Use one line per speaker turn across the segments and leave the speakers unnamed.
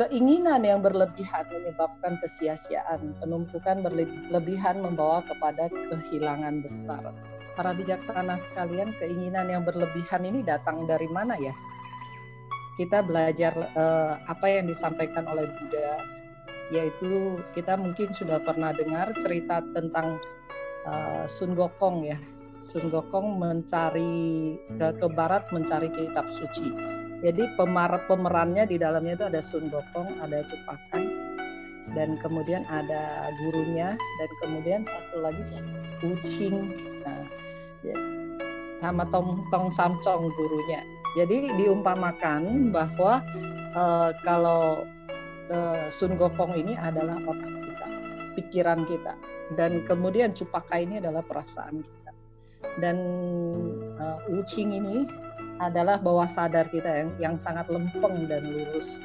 Keinginan yang berlebihan menyebabkan kesia-siaan, penumpukan berlebihan membawa kepada kehilangan besar. Para bijaksana sekalian, keinginan yang berlebihan ini datang dari mana ya? Kita belajar apa yang disampaikan oleh Buddha, yaitu kita mungkin sudah pernah dengar cerita tentang Sun Gokong ya. Sun Gokong mencari ke barat mencari kitab suci. Jadi pemerannya di dalamnya itu ada Sun Gokong, ada Cupakai, dan kemudian ada gurunya, dan kemudian satu lagi Ucing, nah, sama Tong Samcong gurunya. Jadi diumpamakan bahwa kalau Sun Gokong ini adalah otak kita, pikiran kita, dan kemudian Cupakai ini adalah perasaan kita, dan Ucing ini adalah bawah sadar kita yang sangat lempeng dan lurus.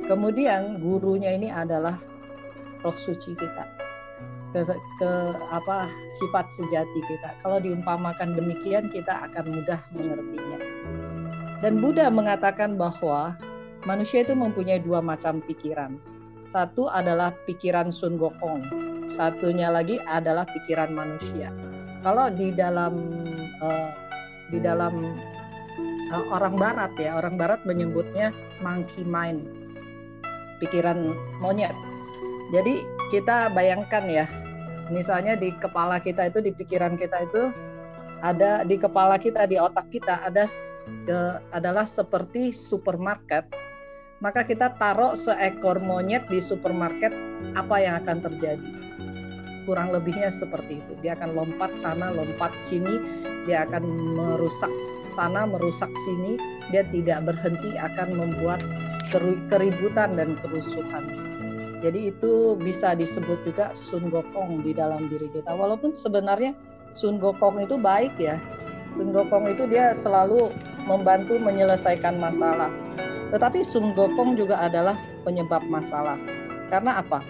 Kemudian gurunya ini adalah roh suci kita, sifat sejati kita. Kalau diumpamakan demikian, kita akan mudah mengertinya. Dan Buddha mengatakan bahwa manusia itu mempunyai dua macam pikiran. Satu adalah pikiran Sun Gokong, satunya lagi adalah pikiran manusia. Kalau di dalam orang Barat ya, orang Barat menyebutnya monkey mind, pikiran monyet. Jadi kita bayangkan ya, misalnya di kepala kita itu, di pikiran kita itu ada, di kepala kita, di otak kita adalah seperti supermarket. Maka kita taruh seekor monyet di supermarket, apa yang akan terjadi? Kurang lebihnya seperti itu. Dia akan lompat sana, lompat sini, dia akan merusak sana, merusak sini. Dia tidak berhenti, akan membuat keributan dan kerusuhan. Jadi itu bisa disebut juga Sun Gokong di dalam diri kita. Walaupun sebenarnya Sun Gokong itu baik ya. Sun Gokong itu dia selalu membantu menyelesaikan masalah. Tetapi Sun Gokong juga adalah penyebab masalah. Karena apa?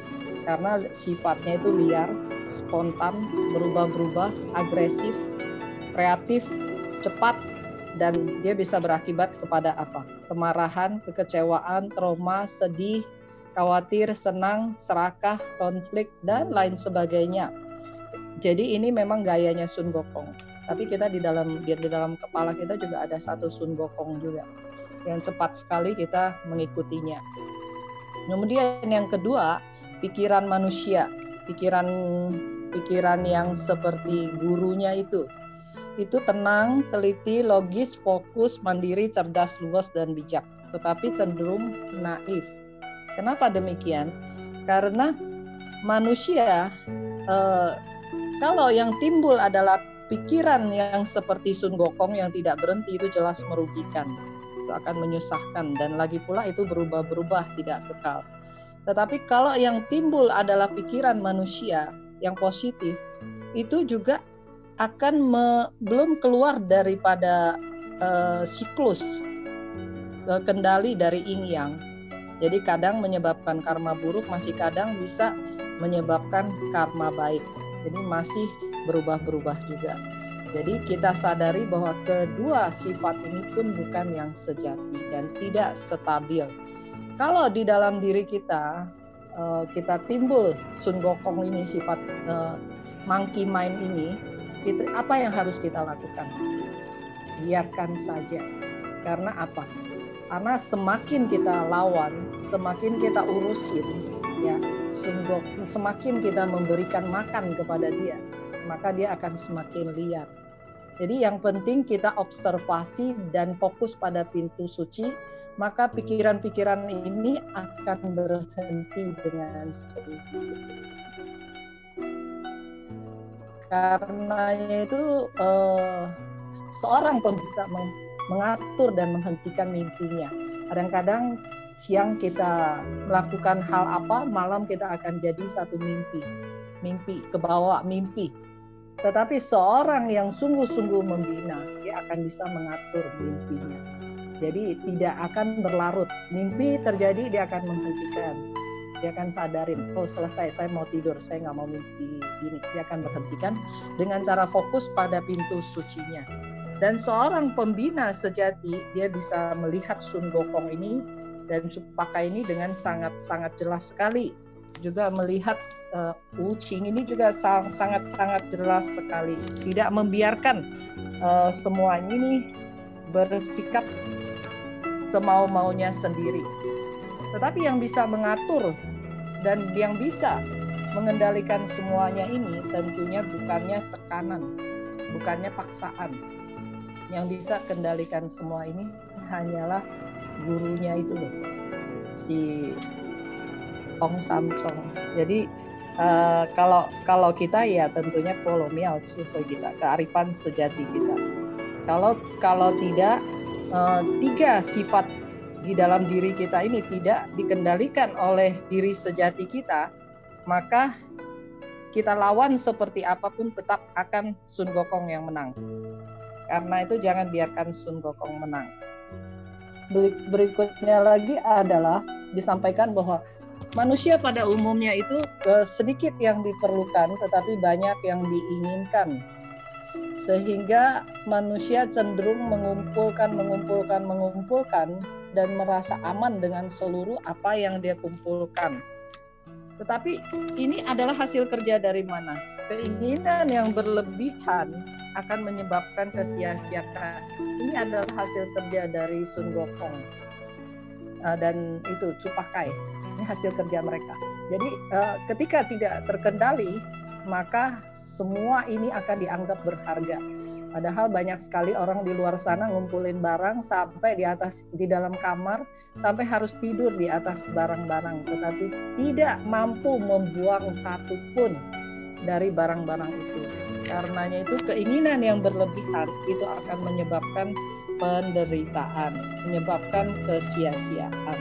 Karena sifatnya itu liar, spontan, berubah-berubah, agresif, kreatif, cepat, dan dia bisa berakibat kepada apa? Kemarahan, kekecewaan, trauma, sedih, khawatir, senang, serakah, konflik, dan lain sebagainya. Jadi ini memang gayanya Sun Gokong. Tapi kita di dalam kepala kita juga ada satu Sun Gokong juga, yang cepat sekali kita mengikutinya. Kemudian yang kedua, pikiran manusia, pikiran yang seperti gurunya itu tenang, teliti, logis, fokus, mandiri, cerdas, luas, dan bijak, tetapi cenderung naif. Kenapa demikian? Karena manusia, kalau yang timbul adalah pikiran yang seperti Sun Gokong yang tidak berhenti, itu jelas merugikan, itu akan menyusahkan, dan lagi pula itu berubah-berubah, tidak kekal. Tetapi kalau yang timbul adalah pikiran manusia yang positif, itu juga akan belum keluar daripada siklus kendali dari yin yang. Jadi kadang menyebabkan karma buruk, masih kadang bisa menyebabkan karma baik. Jadi masih berubah-berubah juga. Jadi kita sadari bahwa kedua sifat ini pun bukan yang sejati dan tidak stabil. Kalau di dalam diri kita timbul Sun Gokong ini, sifat monkey mind ini, apa yang harus kita lakukan? Biarkan saja. Karena apa? Karena semakin kita lawan, semakin kita urusin, ya, Sun Gokong, semakin kita memberikan makan kepada dia, maka dia akan semakin liar. Jadi yang penting kita observasi dan fokus pada pintu suci, maka pikiran-pikiran ini akan berhenti dengan sendirinya. Karena itu seorang pun bisa mengatur dan menghentikan mimpinya. Kadang-kadang siang kita melakukan hal apa, malam kita akan jadi satu mimpi kebawa mimpi. Tetapi seorang yang sungguh-sungguh membina, dia akan bisa mengatur mimpinya. Jadi tidak akan berlarut. Mimpi terjadi, dia akan menghentikan. Dia akan sadarin, oh selesai, saya mau tidur, saya nggak mau mimpi ini. Dia akan berhentikan dengan cara fokus pada pintu sucinya. Dan seorang pembina sejati, dia bisa melihat Sun Gokong ini dan Cupaka ini dengan sangat-sangat jelas sekali. Juga melihat Wu Qing ini juga sangat-sangat jelas sekali. Tidak membiarkan semua ini bersikap semau-maunya sendiri. Tetapi yang bisa mengatur dan yang bisa mengendalikan semuanya ini tentunya bukannya tekanan, bukannya paksaan. Yang bisa kendalikan semua ini hanyalah gurunya itu loh, si Ong Samsung. Jadi kalau kita ya tentunya follow miao tzu-hui kita, kearifan sejati kita. Kalau tidak, tiga sifat di dalam diri kita ini tidak dikendalikan oleh diri sejati kita, maka kita lawan seperti apapun tetap akan Sun Gokong yang menang. Karena itu jangan biarkan Sun Gokong menang. Berikutnya lagi adalah disampaikan bahwa manusia pada umumnya itu sedikit yang diperlukan tetapi banyak yang diinginkan. Sehingga manusia cenderung mengumpulkan dan merasa aman dengan seluruh apa yang dia kumpulkan. Tetapi ini adalah hasil kerja dari mana? Keinginan yang berlebihan akan menyebabkan kesia-siaan. Ini adalah hasil kerja dari Sun Gokong dan itu Cupakai. Ini hasil kerja mereka. Jadi ketika tidak terkendali, maka semua ini akan dianggap berharga. Padahal banyak sekali orang di luar sana ngumpulin barang sampai di dalam kamar, sampai harus tidur di atas barang-barang, tetapi tidak mampu membuang satu pun dari barang-barang itu. Karenanya itu keinginan yang berlebihan itu akan menyebabkan penderitaan, menyebabkan kesia-siaan.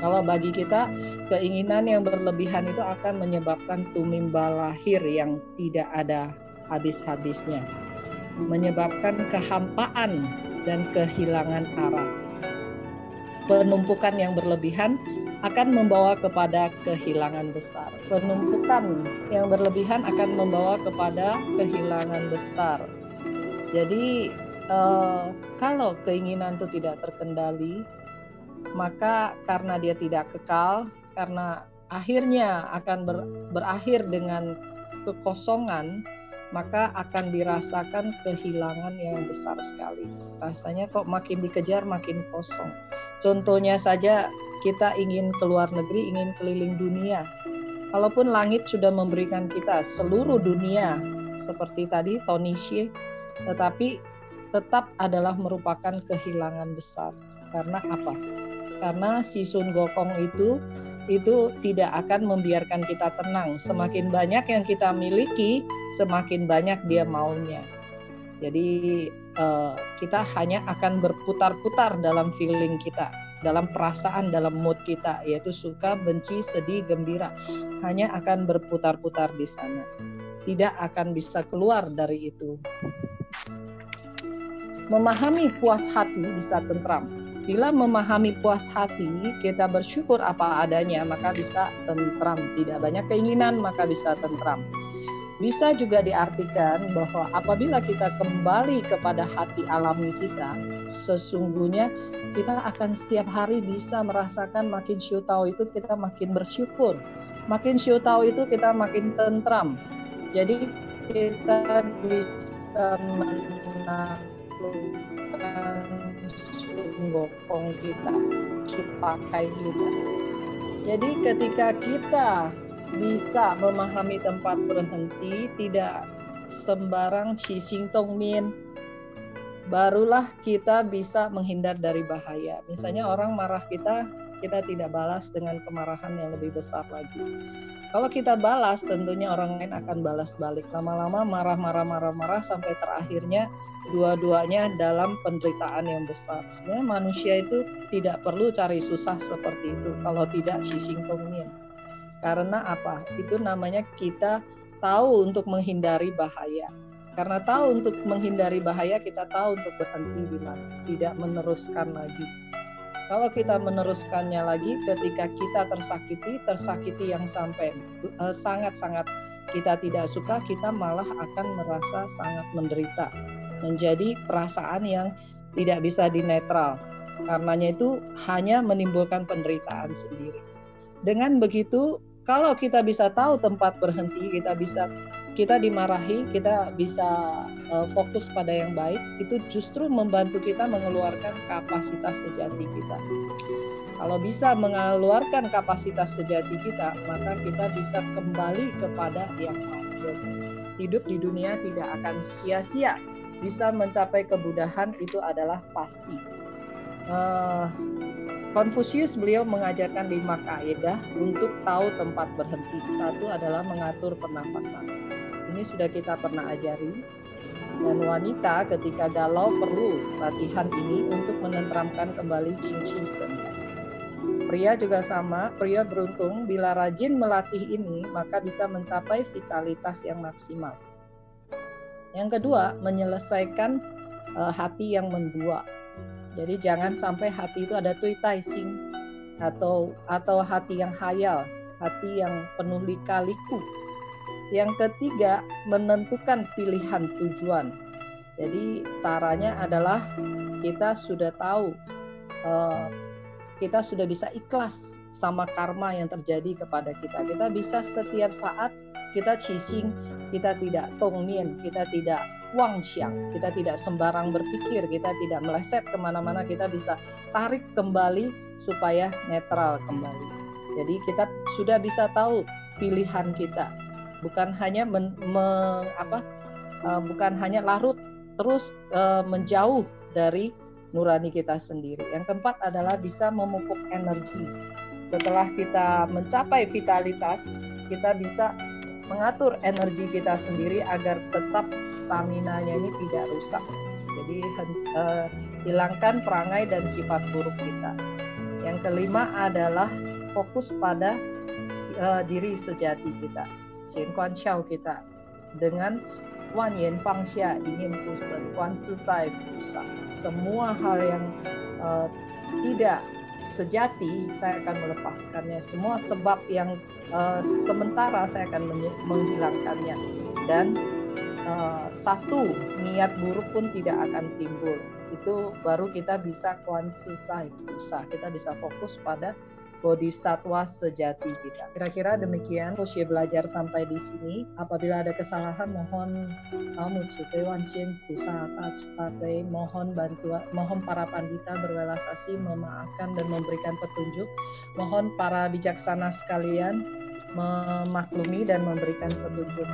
Kalau bagi kita, keinginan yang berlebihan itu akan menyebabkan tumimba lahir yang tidak ada habis-habisnya, menyebabkan kehampaan dan kehilangan arah. Penumpukan yang berlebihan akan membawa kepada kehilangan besar. Penumpukan yang berlebihan akan membawa kepada kehilangan besar. Jadi kalau keinginan itu tidak terkendali, maka karena dia tidak kekal, karena akhirnya akan berakhir dengan kekosongan, maka akan dirasakan kehilangan yang besar sekali. Rasanya kok makin dikejar makin kosong. Contohnya saja, kita ingin keluar negeri, ingin keliling dunia. Walaupun langit sudah memberikan kita seluruh dunia, seperti tadi Tony Hsieh, tetapi tetap adalah merupakan kehilangan besar. Karena apa? Karena si Sun Gokong itu tidak akan membiarkan kita tenang. Semakin banyak yang kita miliki, semakin banyak dia maunya. Jadi kita hanya akan berputar-putar dalam feeling kita, dalam perasaan, dalam mood kita, yaitu suka, benci, sedih, gembira. Hanya akan berputar-putar di sana. Tidak akan bisa keluar dari itu. Memahami puas hati bisa tentram. Bila memahami puas hati, kita bersyukur apa adanya, maka bisa tentram. Tidak banyak keinginan, maka bisa tentram. Bisa juga diartikan bahwa apabila kita kembali kepada hati alami kita, sesungguhnya kita akan setiap hari bisa merasakan makin siu tau itu kita makin bersyukur. Makin siu tau itu kita makin tentram. Jadi kita bisa menaklukkan Sun Gokong kita, Cupakai kita. Jadi ketika kita bisa memahami tempat berhenti, tidak sembarang Qi Xing Tong Min, barulah kita bisa menghindar dari bahaya. Misalnya orang marah kita tidak balas dengan kemarahan yang lebih besar lagi. Kalau kita balas, tentunya orang lain akan balas balik. Lama-lama marah sampai terakhirnya dua-duanya dalam penderitaan yang besar. Sebenarnya manusia itu tidak perlu cari susah seperti itu kalau tidak Qi Xing Tong Min. Karena apa? Itu namanya kita tahu untuk menghindari bahaya. Karena tahu untuk menghindari bahaya, kita tahu untuk berhenti di mana, tidak meneruskan lagi. Kalau kita meneruskannya lagi, ketika kita tersakiti yang sampai sangat-sangat kita tidak suka, kita malah akan merasa sangat menderita. Menjadi perasaan yang tidak bisa dinetral. Karenanya itu hanya menimbulkan penderitaan sendiri. Dengan begitu, kalau kita bisa tahu tempat berhenti, kita dimarahi, kita bisa fokus pada yang baik, itu justru membantu kita mengeluarkan kapasitas sejati kita. Kalau bisa mengeluarkan kapasitas sejati kita, maka kita bisa kembali kepada yang maha. Hidup di dunia tidak akan sia-sia. Bisa mencapai kemudahan itu adalah pasti. Konfusius beliau mengajarkan 5 kaidah untuk tahu tempat berhenti. Satu adalah mengatur pernapasan. Ini sudah kita pernah ajari. Dan wanita ketika galau perlu latihan ini untuk menenteramkan kembali Jingqi. Pria juga sama, pria beruntung bila rajin melatih ini maka bisa mencapai vitalitas yang maksimal. Yang kedua, menyelesaikan hati yang mendua. Jadi jangan sampai hati itu ada tuitaising atau hati yang hayal, hati yang penuh lika-liku. Yang ketiga, menentukan pilihan tujuan. Jadi caranya adalah kita sudah tahu, kita sudah bisa ikhlas sama karma yang terjadi kepada kita. Kita bisa setiap saat kita qixing, kita tidak tongnian, kita tidak wangxiang, kita tidak sembarang berpikir, kita tidak meleset kemana-mana, kita bisa tarik kembali supaya netral kembali. Jadi kita sudah bisa tahu pilihan kita, bukan hanya bukan hanya larut terus menjauh dari nurani kita sendiri. Yang keempat adalah bisa memupuk energi. Setelah kita mencapai vitalitas, kita bisa mengatur energi kita sendiri agar tetap stamina-nya ini tidak rusak. Jadi hilangkan perangai dan sifat buruk kita. Yang kelima adalah fokus pada diri sejati kita, Xian Xiao kita, dengan Wan Yan Fang Xia ingin Pusen, Wan Zizai Pusat. Semua hal yang tidak sejati saya akan melepaskannya. Semua sebab yang sementara saya akan menghilangkannya. Dan satu niat buruk pun tidak akan timbul. Itu baru kita bisa kuantisai, kita bisa fokus pada bodhisatwa sejati kita. Kira-kira demikian Koshie belajar sampai di sini. Apabila ada kesalahan mohon mohon bantuan, mohon para pandita berwelas asih memaafkan dan memberikan petunjuk. Mohon para bijaksana sekalian memaklumi dan memberikan petunjuk.